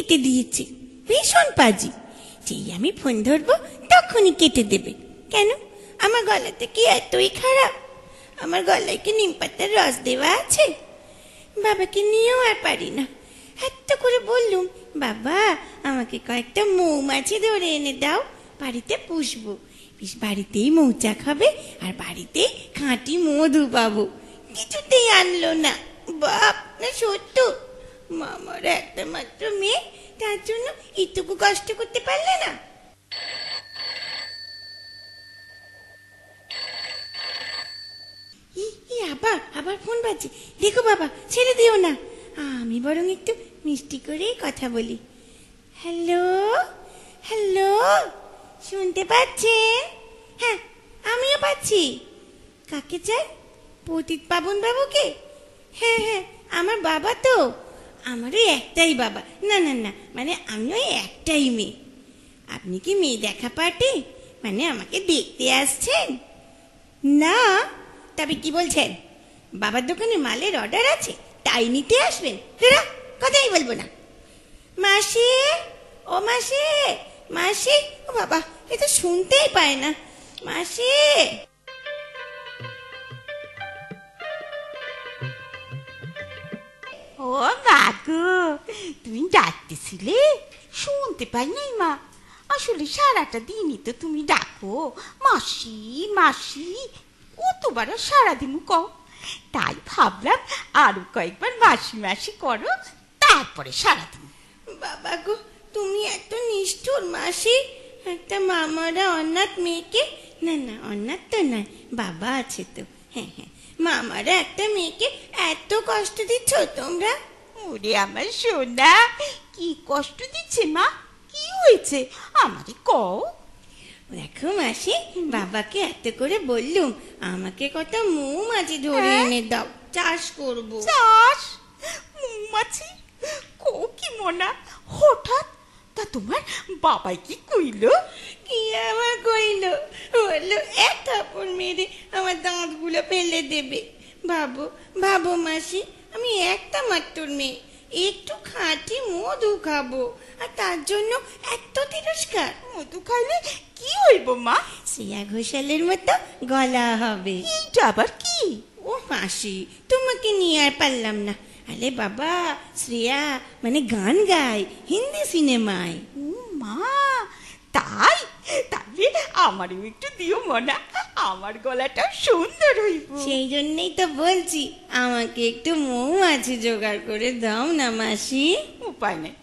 কেটে দিয়েছে। ভীষণ পাজি। যেই আমি ফোন ধরবো তখনই কেটে দেবে। কেন, আমার গলাতে কি এতই খারাপ? আমার গলায় কি নিম পাতার রস দেওয়া আছে? বাবাকে নিয়েও আর পারি না। এত করে বললুম, বাবা আমাকে কয়েকটা মৌমাছি ধরে এনে দাও, বাড়িতে পুষবো, বাড়িতেই মৌচাক হবে আর বাড়িতেই খাঁটি মধু পাবো। কিছুতেই আনলো না। বাপ না সত্য, মামার একটা মাত্র মেয়ে, তার জন্য এটুকু কষ্ট করতে পারলে না? আবার আবার ফোন বাজছে। দেখো বাবা, ছেড়ে দিও না। আমি বরং একটু মিষ্টি করেই কথা বলি। হ্যালো হ্যালো, শুনতে পাচ্ছেন? হ্যাঁ, আমিও পাচ্ছি। কাকে চাই? পতিত পাবন বাবুকে? হ্যাঁ হ্যাঁ, আমার বাবা তো। আমারও একটাই বাবা। না না না, মানে আমি ওই একটাই মেয়ে। আপনি কি মেয়ে দেখা পার্টি, মানে আমাকে দেখতে আসছেন? না, তবে কি বলছেন? বাবার দোকানে মালের অর্ডার আছে, তাই নিতে আসবেন? কথাই বলবো না। মাসি, ও মাসি, মাসি, ও বাবা, এ তো শুনতেই পায় না। মাসি। ও বাগো, তুমি ডাকতেছিলে? শুনতে পাই নাই মা। আসলে সারাটা দিনই তো তুমি ডাকো মাসি মাসি, কতবার সারাদিন কও। তাই ভাবলাম আরো কয়েকবার মাসি মাসি করো, তারপরে সারাদিন। বাবা গো, তুমি এত নিষ্ঠুর মাসি। একটা মামারা অনাথ মেয়েকে, না না অনাথ তো নয়, বাবা আছে তো, হ্যাঁ হ্যাঁ, মামারা একটা মেয়েকে এত কষ্ট দিচ্ছ তোমরা? ওরে আমার সোনা, কি কষ্ট দিচ্ছে মা? কি হয়েছে আমাকে কও। দেখো মাসি, বাবাকে এত করে বললুম আমাকে কত মৌমাছি ধরে এনে দাও, চাষ করব। চাষ? মৌমাছি? কো কি মনা, হঠাৎ? তা তোমার বাবাই কি কইলো? কি আবার কইলো? বললো এক থাপ্পড় মেরে আমার দাঁতগুলো ফেলে দেবে। ভাবো ভাবো মাসি, আমি একটা মাত্র মেয়ে, একটু খাঁটি মধু খাবো, আর তার জন্য এত তিরস্কার। মধু খাইলে কি হইব মা? শ্রেয়া ঘোষালের মতো গলা হবে। এইটা আবার কি? ও মাসি, তোমাকে নিয়ে আর পারলাম না। আরে বাবা, শ্রেয়া মানে গান গায় হিন্দি সিনেমায়। ও মা, তাই? তাহলে আমারও একটু দিও মনা, আমার গলাটা সুন্দর হইব। সেই জন্যই তো বলছি, আমাকে একটু মৌমাছি জোগাড় করে দাও না মাসি। উপায় নাই,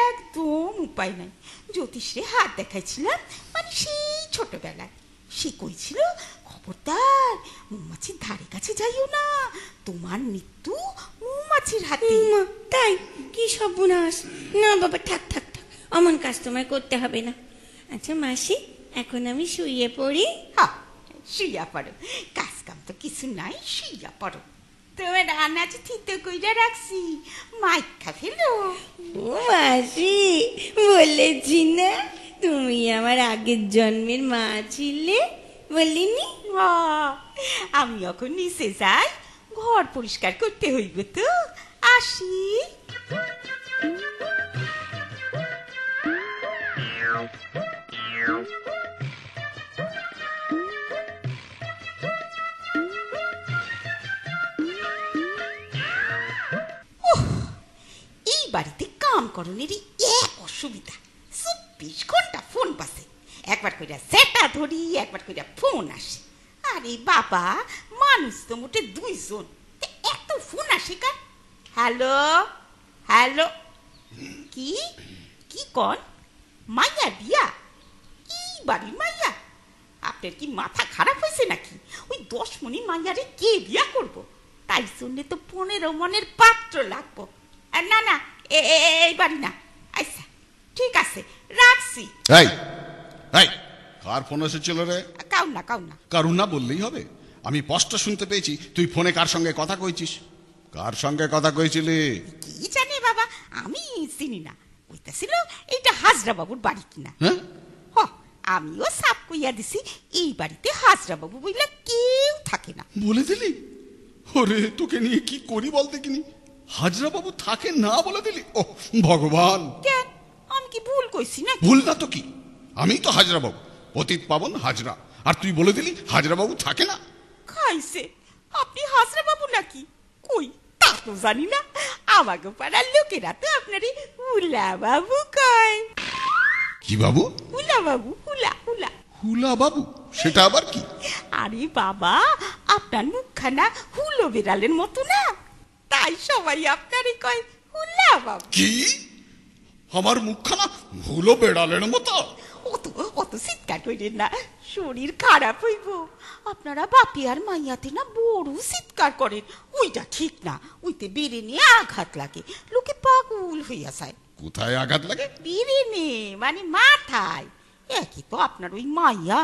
একদম উপায় নাই। জ্যোতিষে হাত দেখাইছিলাম, মানে সেই ছোটবেলায়। সে কইছিল, খবরদার মৌমাছির ধারে কাছে যাইও না, তোমার মৃত্যু মৌমাছির হাতে। তাই? কি সর্বনাশ! না বাবা, থাক থাক থাক, অমন কাজ তোমায় করতে হবে না। আচ্ছা মাসি, এখন আমি শুয়ে পড়ি। হ্যাঁ, শুইয়া পড়ো, কাজ কাম তো কিছু নাই, শুইয়া পড়ো। তোমার আনাজ থিতে কইরা রাখছি, মাইখা ফেলো। ও মাসি, বলেছি না তুমি আমার আগের জন্মের মা ছিলে, বলিনি? আমি এখন নিচে যাই, ঘর পরিষ্কার করতে হইব তো, আসি। এই বাড়িতে কাম করণেরই এক অসুবিধা, 24 ঘন্টা ফোন বাজে। একবার কইরা সেটা ধরি, একবার কইরা ফোন আসে। আরে বাবা, মানুষ তো মোটে 2 জন, এত ফোন আসে কার? হ্যালো হ্যালো, কি কি কন? মাইয়া বিয়া? এই বাড়ির মাইয়া? আপনার কি মাথা খারাপ হয়েছে নাকি? ওই 10 মণি মাইয়ারে কে বিয়া করব? তাই জন্য তো 15 মনের পাত্র লাগবো। না না, এই বাড়ি না। আচ্ছা ঠিক আছে, রাখছি। এই এই, কার ফোন এসেছিল রে? কাউ না কারুন না বললেই হবে? আমি স্পষ্ট শুনতে পেয়েছি তুই ফোনে কার সঙ্গে কথা কইছিস। কার সঙ্গে কথা কইছিলি? কি জানি বাবা, আমি চিনি না। কইতাছিল এইটা হাজরা বাবুর বাড়ি কিনা। হ্যাঁ, আমিও সাপ কইয়া দিছি, এই বাড়িতে হাজরা বাবু বইলা কেউ থাকে না। বলে দিলি? ওরে, তোকে নিয়ে কি করি বলতে কিনি। হাজরা বাবু থাকে না বলে দিলি? ও ভগবান, কেন, আমি কি ভুল কইছি না? ভুল না তো কি, আমি তো হাজরা বাবু, পতিত পাবন হাজরা, আর তুই বলে দিলি হাজরা বাবু থাকে না। খাইছে, আপনি হাজরা বাবু নাকি? কই, তা তো জানি না। আমাকে পাড়ার লোকেরা তো আপনারই হুলা বাবু কয়। কি বাবু? হুলা বাবু, হুলা হুলা। হুলা বাবু, সেটা আবার কি? আরে বাবা, আপনার মুখখানা হুলো বিড়ালের মতো না, তাই সবাই আপনারই কয় হুলা বাবু। কি? আমার মুখখানা হুলো বেড়ালের মতো? অত অত চিৎকার করেন না, শরীর খারাপ হইব। আপনারা বাপি আর মাইয়াতে না বড় চিৎকার করেন, ওইটা ঠিক না। ওইতে বেড়ে নিয়ে আঘাত লাগে, লোকে পাগল হইয়া যায়। কোথায় আঘাত লাগে? বেড়ে নে মানে মাথায়। একই তো আপনার ওই মাইয়া,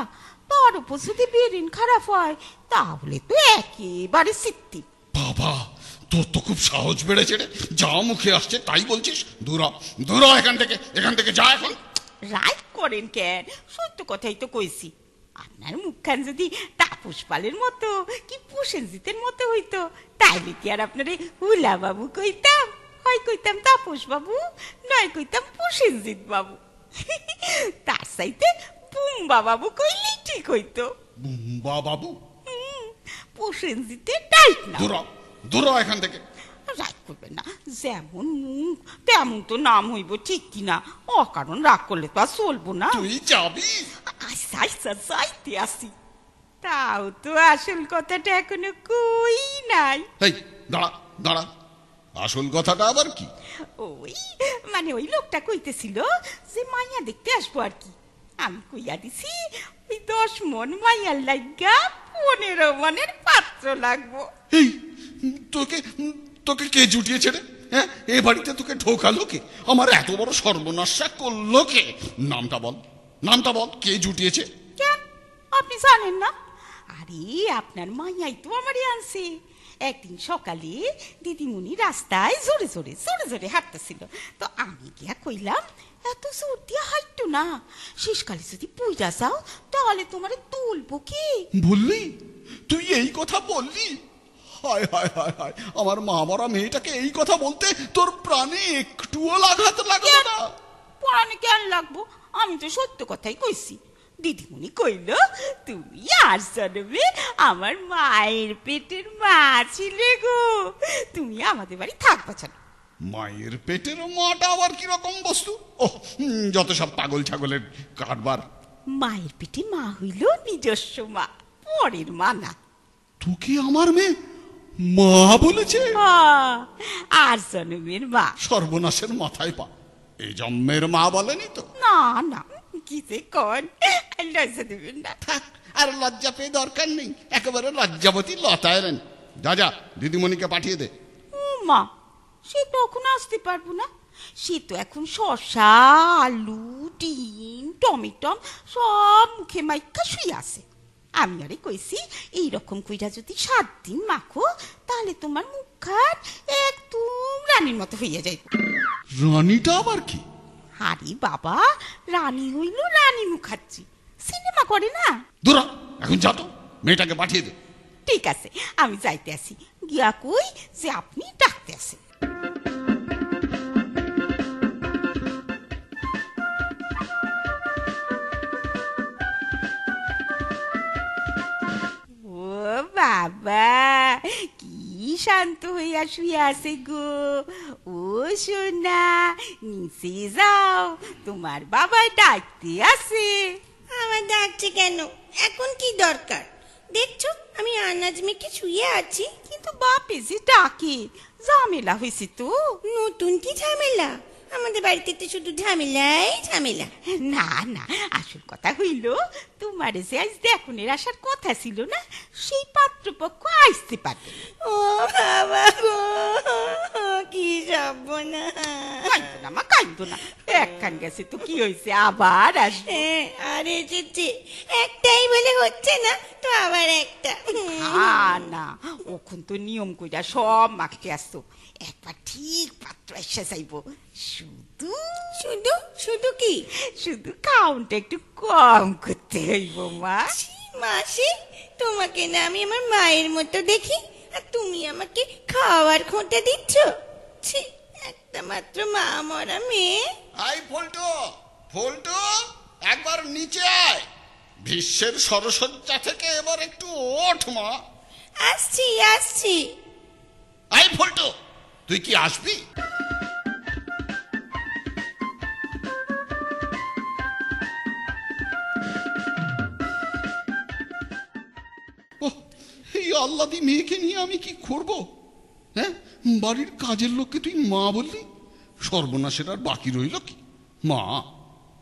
তার উপর যদি বেরেন খারাপ হয় তাহলে তো একেবারে সিদ্ধি। বাবা, তোর তো খুব সাহস বেড়েছে রে, যা মুখে আসছে তাই বলছিস। দূরা দূরা এখান থেকে, এখান থেকে যা এখন। রাইট করেন কেন, সত্য কথাই তো কইছি। আপনার মুখখান যদি তাপস পালের মতো কি প্রসেনজিতের মতো হইতো, তাইলে কি আর আপনারে হুলা বাবু কইতাম? হয় কইতাম তাপস বাবু, নয় কইতাম প্রসেনজিৎ বাবু। তার চাইতে বুম্বা বাবু কইলেই ঠিক হইতো। বুম্বা বাবু? প্রসেনজিতের টাইট না। দূরা দূরা এখান থেকে। রাগ করবেন না, যেমন মুখ তেমন তো নাম হইব, ঠিক কিনা? অকারণ রাগ করলে তো আর চলবো না। তুই যাবি? আচ্ছা আচ্ছা, যাইতে আসি। তাও তো আসল কথাটা এখনো কই নাই। এই দাঁড়া দাঁড়া, আসল কথাটা আবার কি? ওই মানে ওই লোকটা কইতেছিল যে মাইয়া দেখতে আসবো আর কি। আমি কইয়া দিছি ওই 10 মন মাইয়ার লাইগা 15 মনের পাত্র লাগবো। এই তোকে তোকে কে জুটিয়েছে রে? হ্যাঁ, এ বাড়িতে তোকে ঢোকালো কে? আমার এত বড় সর্বনাশা করলো কে? নামটা বল, নামটা বল, কে জুটিয়েছে? কেন, আপনি জানেন না? আরে আপনার মাইয়াই তো আমারই আনছে। একদিন সকালে দিদিমণি রাস্তায় জোরে জোরে জোরে জোরে হাঁটতেছিল, তো আমি গিয়া কইলাম এত জোর দিয়ে হাঁটতো না, শেষকালে যদি পইরা যাও তাহলে তোমারে তুলবো কি? বললি? তুই এই কথা বললি? হায় হায় হায় হায়, আমার মা মরা মেয়েটাকে এই কথা বলতে তোর প্রাণে একটুও আঘাত লাগলো না? পড়ানে কেন লাগবো, আমি তো সত্য কথাই কইছি। দিদিমণি কইল তুমি আর জন্মে আমার মায়ের পেটের মা ছিলে গো, তুমি আমাদের বাড়ি থাকবা চান। মায়ের পেটের মাটা আবার কিরকম বস্তু? ও, যত সব পাগল ছাগলের কারবার। মায়ের পেটে মা হইল নিজস্ব মা, পরের মা না। তোকে আমার মেয়ে মা বলেছে? আর জন্মের মা। সর্বনাশের মাথায় পা, এই জন্মের মা বলেনি তো? না না, কি যে কন, লজ্জা দেবেন না। থাক, আর লজ্জা পেয়ে দরকার নেই, একেবারে লজ্জাবতী লতায় নেন। যা যা, দিদিমণিকে পাঠিয়ে দে। ও মা, সে তো এখন আসতে পারবো না। সে তো এখন শসা, আলু, ডিম, টমেটম সব মুখে মাইকা শুয়ে আছে। আমি আরে কইছি এইরকম কইরা যদি 7 দিন মাখো তাহলে তোমার মুখখান একদম রানীর মতো হইয়া যাইব। রানীটা আবার কি? আরে বাবা, রানী হইল রানী মুখার্জি, সিনেমা করে না? দূরা, এখন যা তো, মেয়েটাকে পাঠিয়ে দে। ঠিক আছে, আমি যাইতে আসি। গিয়া কই যে আপনি ডাকতে আসেন। ও বাবা, কি শান্ত হইয়া শুয়ে আছে গো। ও সোনা, নিচে যাও, তোমার বাবাই ডাকতে আছে। আমার ডাকছে কেন? এখন কি দরকার? দেখছো আমি আনাজ মেখে শুয়ে আছি। কিন্তু বাপে যে ডাকে, ঝামেলা হয়েছে তো। নতুন কি ঝামেলা? আমাদের বাড়িতে তো শুধু ঝামেলাই ঝামেলা। না না, আসল কথা হইল তোমার যে আজ দেখনের আসার কথা ছিল না, সেই পাত্রপক্ষ আসতে পারবে। ও বাবা গো, কি সর্বনাশ! কাইন্দো না মা, কাইন্দো না, একখান গেছে তো কি হয়েছে, আবার আসবে। আর এসেছে, একটাই বলে হচ্ছে না তো আবার একটা। না, ওখান তো নিয়ম কইরা সব মাখতে আসতো, একবার ঠিক পাত্র এসে যাইব। শুধু শুধু শুধু কি? শুধু কাউন্টটা একটু কম করতে হইব মা। মাসি, তোমাকে না আমি আমার মায়ের মতো দেখি, আর তুমি আমাকে খাওয়ার খোঁটা দিচ্ছ? ছি, একটা মাত্র মা মরা মেয়ে। আই ফল্টু, ফল্টু, একবার নিচে আয়। ভীষ্মের সরসজ্জা থেকে এবার একটু ওঠ মা। আসছি আসছি। আই ফল্টু, তুই কি আসবি? ওহ, এই আল্লাদি মেয়েকে নিয়ে আমি কি করব? হ্যাঁ, বাড়ির কাজের লোককে তুই মা বললি, সর্বনাশের আর বাকি রইল কি? মা,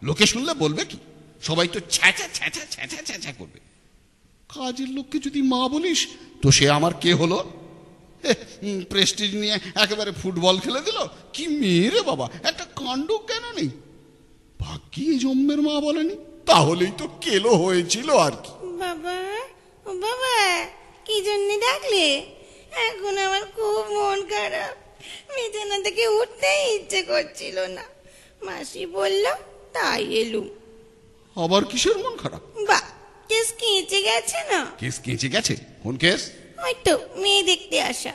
লোকে শুনলে বলবে কি? সবাই তো ছ্যাঁচা ছ্যাঁচা ছ্যাঁচা ছ্যাঁচা করবে। কাজের লোককে যদি মা বলিস তো সে আমার কে হলো? প্রেস্টিজ নিয়ে একেবারে ফুটবল খেলে দিল। কি মেয়ে রে বাবা, একটা কাণ্ড কেন নেই। ভাগ্যি জন্মের মা বলেনি, তাহলেই তো কেলো হয়েছিল আর কি। বাবা, ও বাবা, কি জন্য ডাকলে? এখন আমার খুব মন খারাপ, বিছানা থেকে উঠতেই ইচ্ছে করছিল না। মাসি বলল তাই এলুম। আবার কিসের মন খারাপ? বাহ, কেস কেঁচে গেছে না? কেস কেঁচে গেছে? কোন কেস? ওই তো মেয়ে দেখতে আসা।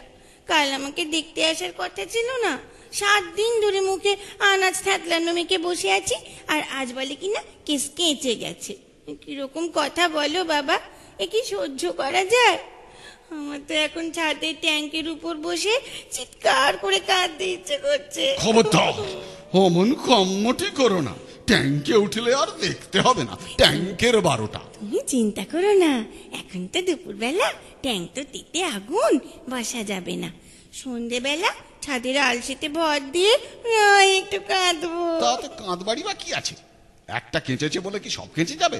কাল আমাকে দেখতে আসার কথা ছিল না, 7 দিন ধরে মুখে আনাজ থাকলানো মেখে বসে আছি, আর আজ বলে কিনা কেস কেঁচে গেছে। কিরকম কথা বলো বাবা, এ কি সহ্য করা যায়? আমার তো এখন ছাদের ট্যাঙ্কের উপর বসে চিৎকার করে কাঁদতে ইচ্ছে করছে। খবরদার, অমন কম্মটি করো না। ট্যাঙ্কে উঠলে আর দেখতে হবে না ট্যাঙ্কের 12টা। তুমি চিন্তা করো না, এখন তো দুপুরবেলা, ট্যাঙ্ক তো তেতে আগুন, বসা যাবে না। সন্ধেবেলা ছাদের আলসেতে ভর দিয়ে একটু কাঁদবো। তাতে কাঁদবাড়ি বা কি আছে? একটা কেঁচেছে বলে কি সব কেঁচে যাবে?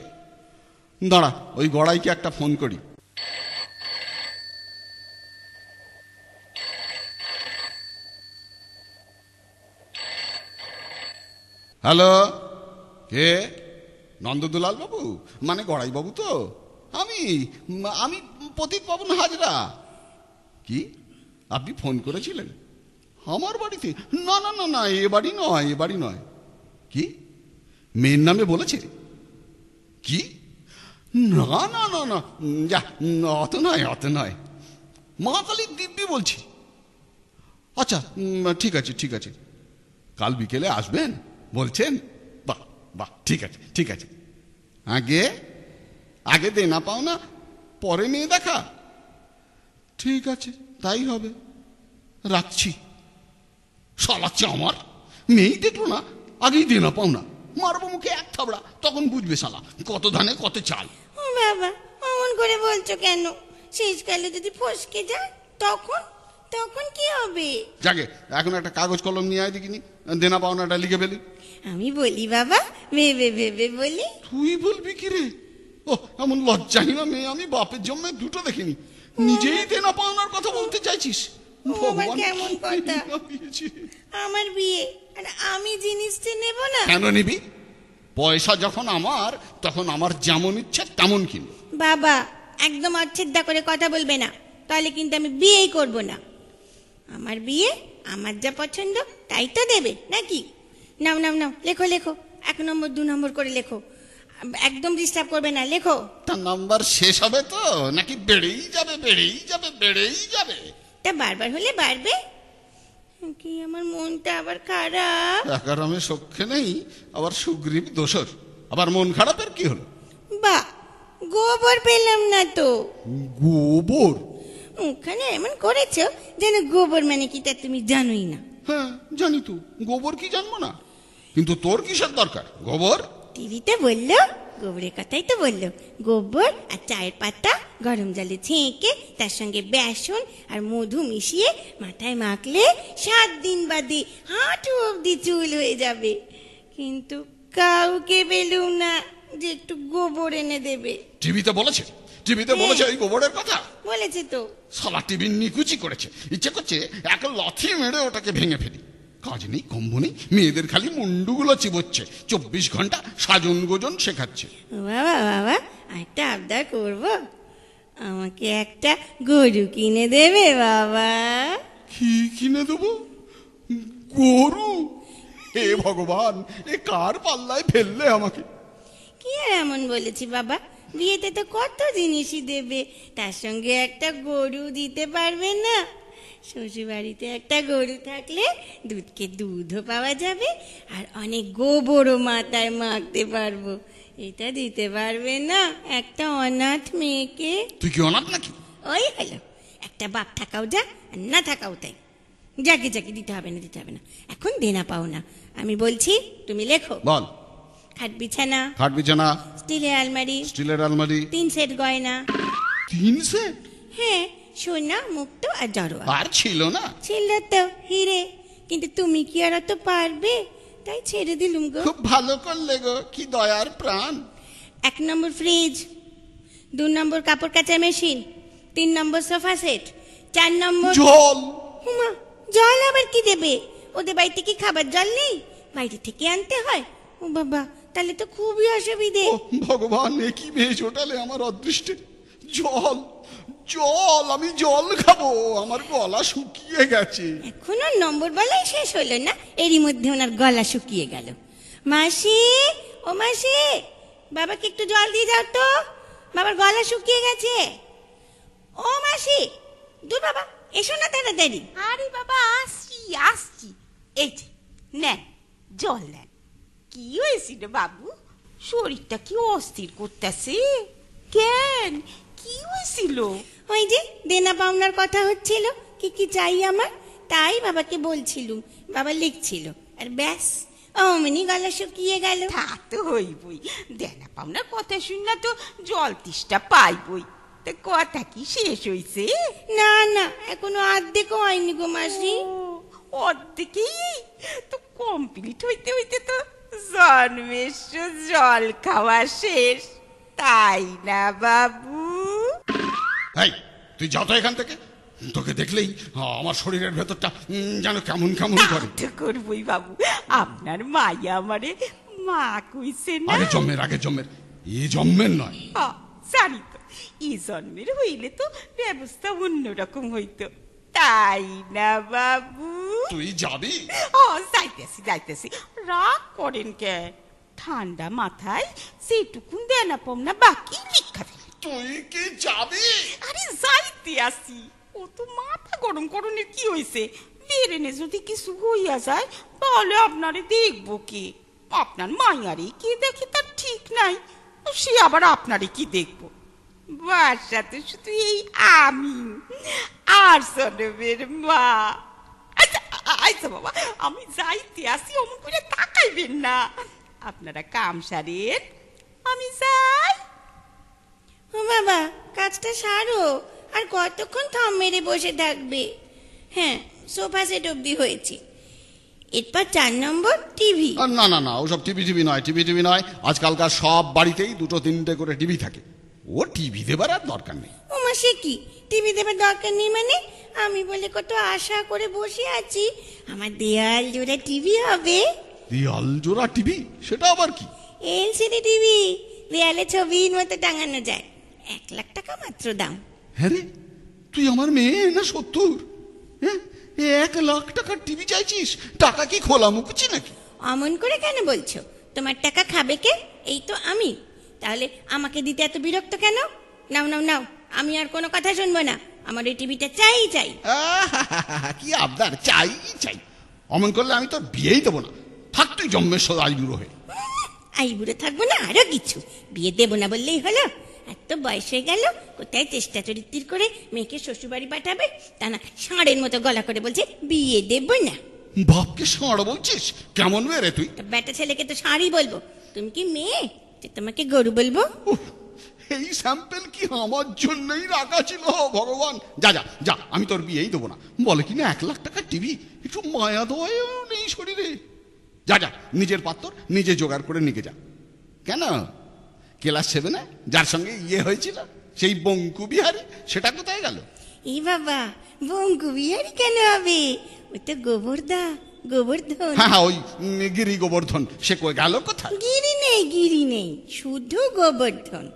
দাঁড়া, ওই গড়াইকে একটা ফোন করি। হ্যালো, কে? নন্দদুলাল বাবু, মানে গড়াই বাবু তো? আমি আমি পতিত পাবন হাজরা। কি, আপনি ফোন করেছিলেন আমার বাড়িতে? না না না না, এ বাড়ি নয়, এ বাড়ি নয়। কি, মেয়ের নামে বলেছে? কি, না না না না, যা, অত নয়, অত নয়। মা কালীর দিব্যি বলছি। আচ্ছা, ঠিক আছে ঠিক আছে, কাল বিকেলে আসবেন বলছেন? বাহ বাহ, ঠিক আছে ঠিক আছে। আগে আগে দেনা পাও না, পরে মেয়ে দেখা। ঠিক আছে, তাই হবে, রাখছি। শালাচ্ছে আমার, মেয়েই দেখলো না, আগেই দেনা পাও না, মারবো মুখে এক থাবড়া, তখন বুঝবে শালা কত ধানে কত চাল। ও বাবা, অমন করে বলছো কেন? শেষকালে যদি ফসকে যায় তখন তখন কি হবে? যাকে এখন একটা কাগজ কলম নিয়ে আয় দেখিনি, দেনা পাওনাটা লিখে ফেলি। আমি বলি বাবা, ভেবে ভেবে বলি। তুই বলবি কি রে? ও, এমন লজ্জাহীনা মেয়ে আমি বাপের জন্মে দুটো দেখিনি, নিজেই দেনা পাওনার কথা বলতে চাইছিস? আবার কেমন কথা? আমার বিয়ে আর আমি জিনিসটা নেব না? কেন নিবি? পয়সা যখন আমার, তখন আমার যেমন ইচ্ছে তেমন কিনবো। বাবা, একদম অচ্ছেদ্যা করে কথা বলবে না, তাহলে কিন্তু আমি বিয়েই করব না। আমার বিয়ে আমার যা পছন্দ তাই তো দেবে নাকি? নাও নাও নাও, লেখো লেখো, 1 নম্বর 2 নম্বর করে লেখো, একদম ডিস্টার্ব করবে না, লেখো। তার নাম্বার শেষ হবে তো, নাকি বেড়েই যাবে বেড়েই যাবে বেড়েই যাবে? তা বারবার হলে বাড়বে কি? আমার মনটা আবার খারাপ। একারামে সখ্যে নেই, আবার সুগ্রীব দোসর, আবার মন খারাপের কি হলো? বা, গোবর পেলাম না তো। গোবর? ওখানে এমন করেছো যেন গোবর মানে কি তা তুমি জানোই না। হ্যাঁ জানি তো, গোবর কি জানবো না, কিন্তু তোর কিসের দরকার গোবর? টিভিতে বললো, গোবরের কথাই তো বললো। গোবর আর চায়ের পাতা গরম জলে ছেঁকে তার সঙ্গে বেসন আর মধু মিশিয়ে মাথায় মাখলে 7 দিন বাদে হাঁটু অবধি চুল হয়ে যাবে। কিন্তু কাউকে পেলুম না যে একটু গোবর এনে দেবে। টিভিতে বলেছে? টিভিতে বলেছে এই গোবরের কথা? বলেছে তো। সালা টিভি নিকুচি করেছে, ইচ্ছে করছে এক লাথি মেরে ওটাকে ভেঙে ফেলি। কাজ নেই কম্ব নেই, মেয়েদের খালি মুন্ডুগুলো চিবোচ্ছে, 24 ঘন্টা সাজন গোজন শেখাচ্ছে। বাবা বাবা, একটা আবদার করবো, আমাকে একটা গরু কিনে দেবে বাবা? কি কিনে দেবো? গরু? হে ভগবান, এ কার পাল্লায় ফেললে আমাকে? কি আর এমন বলেছি বাবা, বিয়েতে তো কত জিনিসই দেবে, তার সঙ্গে একটা গরু দিতে পারবে না? শ্বশুর বাড়িতে একটা গরু থাকলে দুধকে দুধও পাওয়া যাবে আর অনেক গোবরও মাথায় মাখতে পারবো। এটা দিতে পারবে না একটা অনাথ মেয়েকে? তুই কি অনাথ নাকি? ওই হলো, একটা বাপ থাকাও যা আর না থাকাও তাই। যাকে যাকে দিতে হবে না, দিতে হবে না, এখন দেনা পাও না। আমি বলছি তুমি লেখো। বল। খাট বিছানা, খাট বিছানা, স্টিলের আলমারি, স্টিলের আলমারি, 3 সেট গয়না। 3 সেট? হ্যাঁ, সোনা, মুক্ত আর জড়োয়া। আর ছিল না? ছিল তো, হিরে। কিন্তু তুমি কি আর অত পারবে, তাই ছেড়ে দিলুম গো। খুব ভালো করলে গো, কি দয়ার প্রাণ। 1 নম্বর ফ্রিজ, 2 নম্বর কাপড় কাচা মেশিন, 3 নম্বর সোফা সেট, 4 নম্বর জল। হুমা, জল আবার কি দেবে? ওদের বাড়িতে কি খাবার জল নেই? বাইরে থেকে আনতে হয়। ও বাবা, তাহলে তো খুবই অসুবিধে। ও ভগবান, এ কি মেয়ে ওঠালে আমার অদৃষ্টে। জল, জল, আমি জল খাবো, আমার গলা শুকিয়ে গেছে। এখনো নম্বর বলাই শেষ হলো না, এরই মধ্যে ওনার গলা শুকিয়ে গেল। মাসি, ও মাসি, বাবাকে একটু জল দিয়ে যাও তো, বাবার গলা শুকিয়ে গেছে। ও মাসি, দূর বাবা, এসো না তাড়াতাড়ি। আরে বাবা, আসছি আসছি। এই যে নেন, জল নেন। কি হয়েছিল বাবু? শরীরটা কি অস্থির করতেছে কেন? কি হয়েছিল? ওই যে দেনা পাওনার কথা হচ্ছিল, কি কি চাই আমার, তাই বাবাকে বলছিলুম। বাবা লিখছিল আর ব্যাস অমনি গলা শুকিয়ে গেল। তা তো হইবই, দেনা পাওনার কথা শুননা তো জল তেষ্টা পাইবই। তা কথা কি শেষ হইছে? না না, এখনো অর্ধেকও হয়নি গো মাসি। অর্ধেকই তো, কমপ্লিট হইতে হইতে তো জন্মের জল খাওয়া শেষ, তাই না বাবু? এই, তুই যা তো এখান থেকে। তোকে দেখলেই আমার শরীরের ভেতরটা যেন কেমন কেমন করে। তো করবই বাবু, আপনার মাইয়া আমারে মা কইছে না। আগে জন্মের, আগে জন্মের, এ জন্মের নয়। জানি তো, এই জন্মের হইলে তো ব্যবস্থা অন্যরকম হইতো, তাই না বাবু? তুই যাবি? যাইতেছি যাইতেছি। রাগ করেন কে? ঠান্ডা মাথায় সেটুকুন দেনা পাওনা বাকি লিখা ফেলি। তুই কি যাবি? আরে যাইতে আসি, ও তো মাথা গরম করণের কি হয়েছে? বেরেনে যদি কিছু হইয়া যায় তাহলে আপনারে দেখবো কে? আপনার মাইয়ারে কি দেখি তার ঠিক নাই, সে আবার আপনারে কি দেখবো? বাসাতে শুধু এই আমি আর সনবের মা। আচ্ছা আচ্ছা বাবা, আমি যাইতে আসি, অমন করে তাকাইবেন না। আপনারা কাম সারেন, আমি যাই। ও বাবা, কাজটা সারো, আর কতক্ষণ থম মেরে বসে থাকবে? হ্যাঁ, সোফা সেট অব্দি হয়েছে, এরপর 4 নম্বর টিভি। না না না, ওসব টিভি টিভি নয়, টিভি টিভি নয়। আজকালকার সব বাড়িতেই 2-3টে করে টিভি থাকে, ও টিভি দেবার আর দরকার নেই। ও মাসে কি টিভি দেবার দরকার নেই মানে? আমি বলে কত আশা করে বসে আছি আমার দেয়াল জোড়া টিভি হবে। দেয়াল জোড়া টিভি? সেটা আবার কি? এলসিডি টিভি, দেয়ালে ছবির মতো টাঙানো যায়, 1 লাখ টাকা মাত্র দাম। হ্যাঁ রে, তুই আমার মেয়ে না 70? হ্যাঁ, 1 লাখ টাকার টিভি চাইছিস? টাকা কি খোলা মুখছি নাকি? অমন করে কেন বলছো? তোমার টাকা খাবে কে? এই তো আমি, তাহলে আমাকে দিতে এত বিরক্ত কেন? নাও নাও নাও, আমি আর কোনো কথা শুনবো না, আমার এই টিভিটা চাই চাই। কি আবদার, চাই চাই? অমন করলে আমি তোর বিয়েই দেবো না। থাক তুই জন্মের সদ আইবুড়ো হয়ে। আইবুড়ো থাকবো না, আরো কিছু বিয়ে দেবো না বললেই হলো? এত বয়স হয়ে গেল, কোথায় চেষ্টা চরিত্র করে মেয়েকে শ্বশুরবাড়ি পাঠাবে, তা না ষাঁড়ের মতো গলা করে বলছে বিয়ে দেবো না। বাপকে ষাঁড় বলছিস? কেমন মেয়ে রে তুই? বেটা ছেলেকে তো ষাঁড়ই বলবো, তুমি কি মেয়ে যে তোমাকে গরু বলবো? এই স্যাম্পেল কি আমার জন্যই রাখা ছিল? ভগবান, যা যা যা, আমি তোর বিয়েই দেবো না। বলে কিনা 1 লাখ টাকার টিভি, একটু মায়া দয়াও নেই শরীরে। যা যা, নিজের পাত্র নিজে জোগাড় করে নিয়ে যা। কেন, ক্লাস 7-এ যার সঙ্গে ইয়ে হয়েছিল, সেই বঙ্কু বিহারি, সেটা কোথায় গেল? এই বাবা, বঙ্কু বিহারি কেন হবে? ওই তো গোবর্ধা, গোবর্ধন। হ্যাঁ, ওই গিরি গোবর্ধন, সে কই গেল কোথায়? গিরি নেই, গিরি নেই, শুধু গোবর্ধন।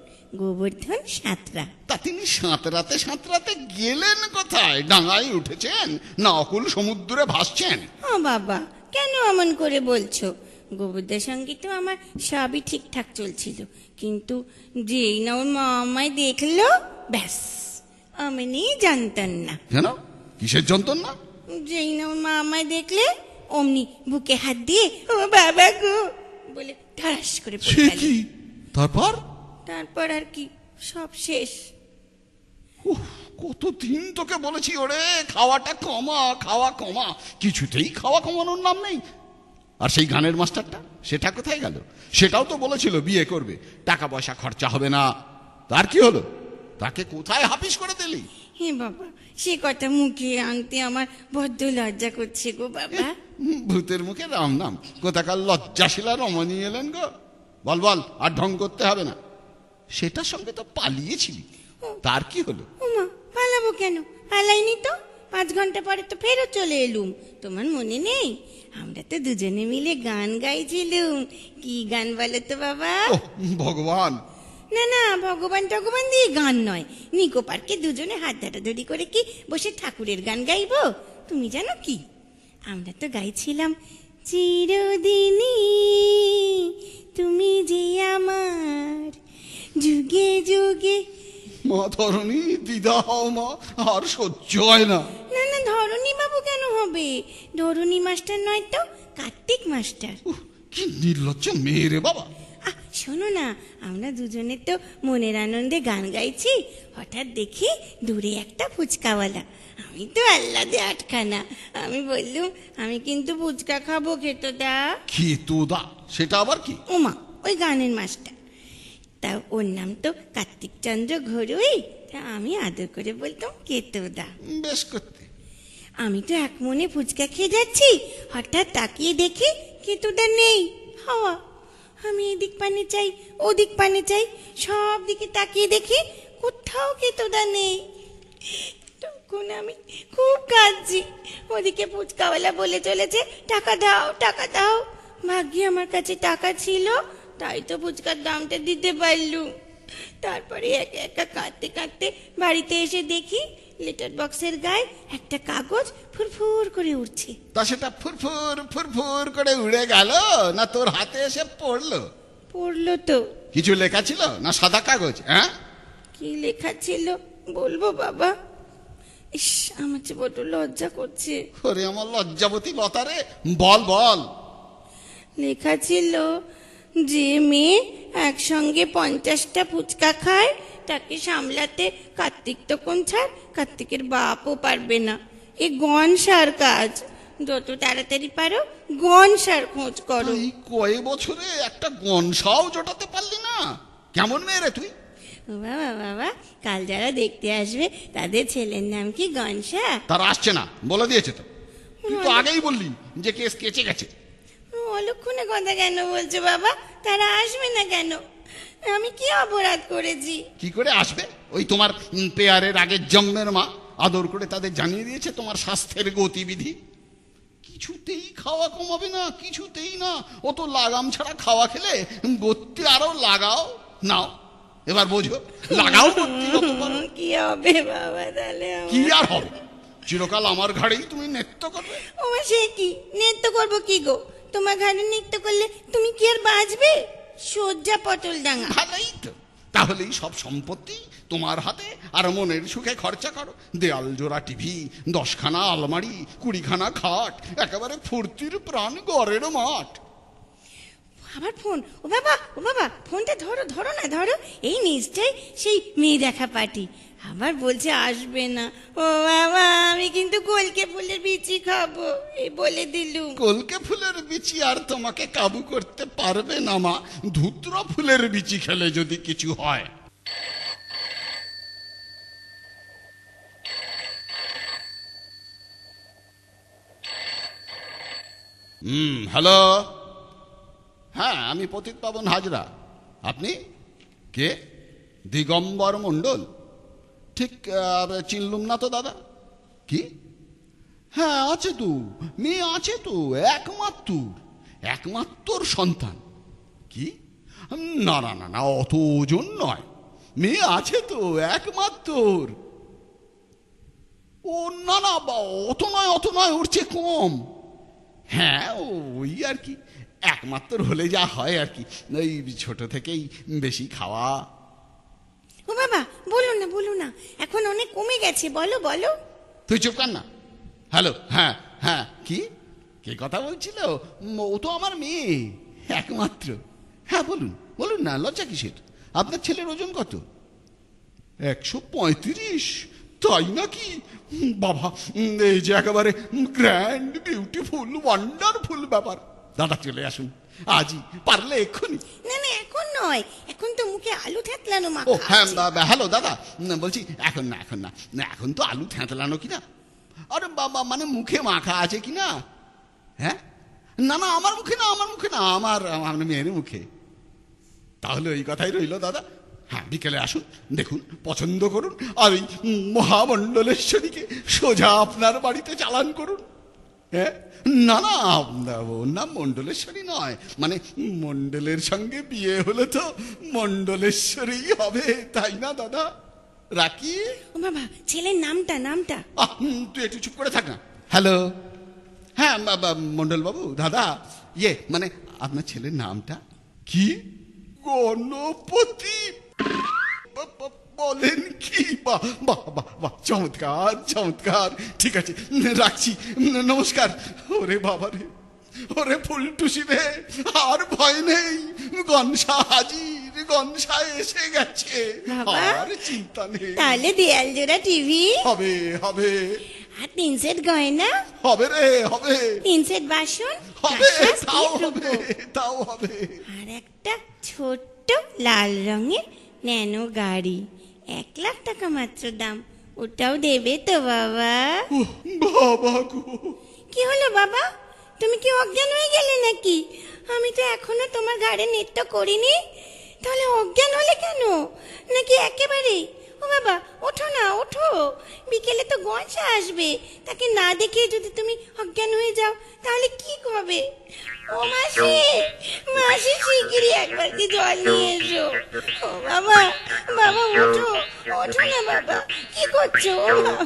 গোবর্ধন সাঁতরা। তা তিনি সাঁতরাতে সাঁতরাতে গেলেন কোথায়? ডাঙায় উঠেছেন না অকুল সমুদ্রে ভাসছেন? ও বাবা, কেন এমন করে বলছো? গোবর্ধনের সঙ্গে তো আমার সবই ঠিকঠাক চলছিল, কিন্তু যেই না ওর মা আমায় দেখলো, ব্যাস অমনি জানতেন না। কেন, কিসের যন্ত্রণা? যেই না ওর মা আমায় দেখলে অমনি বুকে হাত দিয়ে ও বাবা গো বলে ঠাস করে পড়ে সে গেল। কি? তারপর? তারপর আর কি, সব শেষ। উফ, কতদিন তোকে বলেছি ওরে খাওয়াটা কমা, খাওয়া কমা, কিছুতেই খাওয়া কমানোর নাম নেই। আর সেই গানের মাস্টারটা, সেটা কোথায় গেল? সেটাও তো বলেছিল বিয়ে করবে, টাকা পয়সা খরচা হবে না। তার কি হলো? তাকে কোথায় হাফিস করে দিলি? হে বাবা, সে কথা মুখে আনতে আমার বড্ড লজ্জা করছে গো বাবা। ভূতের মুখে রাম নাম, কোথাকার লজ্জাশীলা রমণী এলেন গো। বল বল, আর ঢং করতে হবে না। সেটার সঙ্গে তো পালিয়েছিলি, তার কি হলো? ওমা, পালাবো কেন? পালাইনি তো। 5 ঘন্টা পরে তো ফেরত চলে এলুম। তোমার মনে নেই? আমরা তো দুজনে মিলে গান গাইছিলুম। কি গান বলো তো বাবা? ওহ ভগবান! না না, ভগবান টগবান দিয়ে গান নয়। নিকো পার্কে দুজনে হাত ধরাধরি করে কি বসে ঠাকুরের গান গাইবো? তুমি জানো কি? আমরা তো গাইছিলাম, চিরদিনই তুমি যে আমার, যুগে যুগে। মা ধরণী, দিদা হও মা, আর সহ্য হয় না। না না, ধরণী বাবু কেন হবে? ধরণী মাস্টার নয় তো, কার্তিক মাস্টার। উহ, কি নির্লজ্জ মেয়ে রে বাবা। শোনো না, আমরা দুজনে তো মনের আনন্দে গান গাইছি, হঠাৎ দেখি দূরে একটা ফুচকাওয়ালা। আমি তো আহ্লাদে আটখানা। আমি বললুম, আমি কিন্তু ফুচকা খাবো, খেতোদা। খেতোদা? সেটা আবার কি? ওমা, ওই গানের মাস্টার। তা ওর নাম তো কার্তিক চন্দ্র ঘরুই। তা আমি আদর করে বলতাম খেতোদা। বেশ করতে। আমি তো এক মনে ফুচকা খেয়ে যাচ্ছি, হঠাৎ তাকিয়ে দেখি খেতোদা নেই, হাওয়া। আমি এদিক পানে চাই, ওদিক পানে চাই, সব দিকে তাকিয়ে দেখি কোথাও খেতোদা নেই। তখন আমি খুব কাঁদছি। ওদিকে ফুচকাওয়ালা বলে চলেছে, টাকা দাও, টাকা দাও। ভাগ্যে আমার কাছে টাকা ছিল, তাই তো ফুচকার দামটা দিতে পারলুম। তারপরে একা একা কাঁদতে কাঁদতে বাড়িতে এসে দেখি লেটার বক্সের গায়ে একটা কাগজ ফুরফুর করে উঠছে। তা সেটা ফুরফুর ফুরফুর করে উড়ে গেল, না তোর হাতে এসে পড়লো? পড়লো তো। কিছু লেখা ছিল না সাদা কাগজ? হ্যাঁ, কি লেখা ছিল বলবো বাবা? ইস, আমার যে বড্ড লজ্জা করছে। ওরে আমার লজ্জাবতী লতা রে, বল বল। লেখা ছিল, যে মেয়ে একসঙ্গে 50টা ফুচকা খায় তাকে সামলাতে কার্তিক তো কোন ছাড়, কার্তিকের বাপও পারবে না। এ গনসার কাজ, যত তাড়াতাড়ি পারো গনসার খোঁজ করো। এই কয়ে বছরে একটা গনসাও জোটাতে পারলি না? কেমন মেয়ে রে তুই? ও বাবা বাবা, কাল যারা দেখতে আসবে তাদের ছেলের নাম কি গনসা? তারা আসছে না বলে দিয়েছে তো। তুই তো আগেই বললি যে কেস কেচে গেছে। অলক্ষণে কথা কেন বলছো বাবা? তারা আসবে না কেন? আমি কি অপরাধ করেছি? কি করে আসবে? ওই তোমার পেয়ারের আগের জন্মের মা আদর করে তাদের জানিয়ে দিয়েছে তোমার স্বাস্থ্যের গতিবিধি। কিছুতেই খাওয়া কমাবে না, কিছুতেই না। ও তো লাগাম ছাড়া খাওয়া খেলে গতি আরো লাগাও। নাও এবার বোঝো, লাগাও গতি যত পারো। কি হবে বাবা তাহলে? কি আর হবে? চিরকাল আমার ঘাড়েই তুমি নৃত্য করবে। ও সে কি নৃত্য করবো কি গো? তোমার ঘাড়ে নৃত্য করলে তুমি কি আর বাঁচবে? সজ্জা পটল ডাঙা। ভালোই তো, তাহলেই সব সম্পত্তি তোমার হাতে, আর মনের সুখে খরচা করো। দেয়াল জোড়া টিভি, 10খানা আলমারি, 20খানা খাট, একেবারে ফুর্তির প্রাণ গড়ের মাঠ। আবার ফোন! ও বাবা, ও বাবা, ফোনটা ধরো, ধরো না, ধরো। এই নিশ্চয় সেই মেয়ে দেখা পার্টি। আবার বলছে আসবে না। ও বাবা, আমি কিন্তু কলকে ফুলের বিচি খাবো, এই বলে দিলুম। কলকে ফুলের বিচি আর তোমাকে কাবু করতে পারবে না মা। ধূত্র ফুলের বিচি খেলে যদি কিছু হয়। হ্যালো। হ্যাঁ, আমি পতিত পাবন হাজরা। আপনি কে? দিগম্বর মণ্ডল? ঠিক চিনলুম না তো দাদা। কি? হ্যাঁ আছে তো, মেয়ে আছে তো, একমাত্র সন্তান। কি? না না না না, অত ওজন নয়। মেয়ে আছে তো একমাত্র। ও না না, অত নয়, ওর চেয়ে কম। হ্যাঁ ওই আর কি, একমাত্র হলে যা হয় আর কি, ওই ছোট থেকেই বেশি খাওয়া। ও বাবা, বলো না, বলো না, এখন অনেক কমে গেছে, বলো বলো। তুই চুপ কর না। হ্যালো, হ্যাঁ হ্যাঁ, কি কে কথা বলছিল? ও তো আমার মেয়ে একমাত্র। হ্যাঁ বলুন বলুন না, লজ্জা কিসের? আপনার ছেলের ওজন কত? 135। তাই নাকি? বাবা, এই যে একেবারে গ্র্যান্ড, বিউটিফুল, ওয়ান্ডারফুল ব্যাপার। দাদা চলে আসুন আজই, পারলে এক্ষুনি। না না, এখন নয়, এখন তো মুখে আলু থেতলানো ও মাখা হ্যাঁ, আছে। হ্যালো দাদা, বলছি এখন না, এখন না, এখন তো আলু থেঁতলানো কিনা। আরে বাবা, মানে মুখে মাখা আছে কিনা? হ্যাঁ, না না, আমার মুখে না, আমার মুখে না, আমার মেয়ের মুখে। তাহলে ওই কথাই রইল দাদা। হ্যাঁ, বিকেলে আসুন, দেখুন, পছন্দ করুন, আর ওই মহামণ্ডলেশ্বরীকে সোজা আপনার বাড়িতে চালান করুন। হ্যাঁ, না না, ওর নাম মণ্ডলেশ্বরী নয়, মানে মণ্ডলের সঙ্গে বিয়ে হলে তো মণ্ডলেশ্বরী হবে, তাই না দাদা? রাখি। ও বাবা, ছেলের নামটা নামটা। তুই একটু চুপ করে থাক না। হ্যালো, হ্যাঁ মণ্ডল বাবু, দাদা, মানে আপনার ছেলের নামটা কি? গণপতি। বলেন কি? বাহ বাহ বাহ বাহ, চমৎকার চমৎকার। ঠিক আছে, রাখছি, নমস্কার। ওরে বাবা রে, ওরে ফুলটুসি রে, আর ভয় নেই, গনসা হাজির, গনসা এসে গেছে, আর চিন্তা নেই। তাহলে দেয়াল জোড়া টিভি হবে হবে, আর 3 সেট গয়না হবে রে, হবে 3 সেট বাসন হবে, কাঁসা, তাও স্টিল, হবে, রূপো। তাও হবে। আর একটা ছোট্ট লাল রঙের ন্যানো গাড়ি, 1 লাখ টাকা মাত্র দাম। ওটাও দেবে তো বাবা? বাবা গো, কি হলো বাবা, তুমি কি অজ্ঞান হয়ে গেলে নাকি? আমি তো এখনো তোমার ঘাড়ে নৃত্য করিনি। তাহলে অজ্ঞান হলে কেন? নাকি একেবারে? ও বাবা, ওঠো না, ওঠো, বিকেলে তো গয়সা আসবে, তাকে না দেখে যদি তুমি অজ্ঞান হয়ে যাও তাহলে কি হবে? ও মাসি, মাসি শিগগিরই একবার কি জল নিয়ে এসো। ও বাবা, বাবা ওঠো, ওঠো না বাবা, কি করছো? ও বাবা।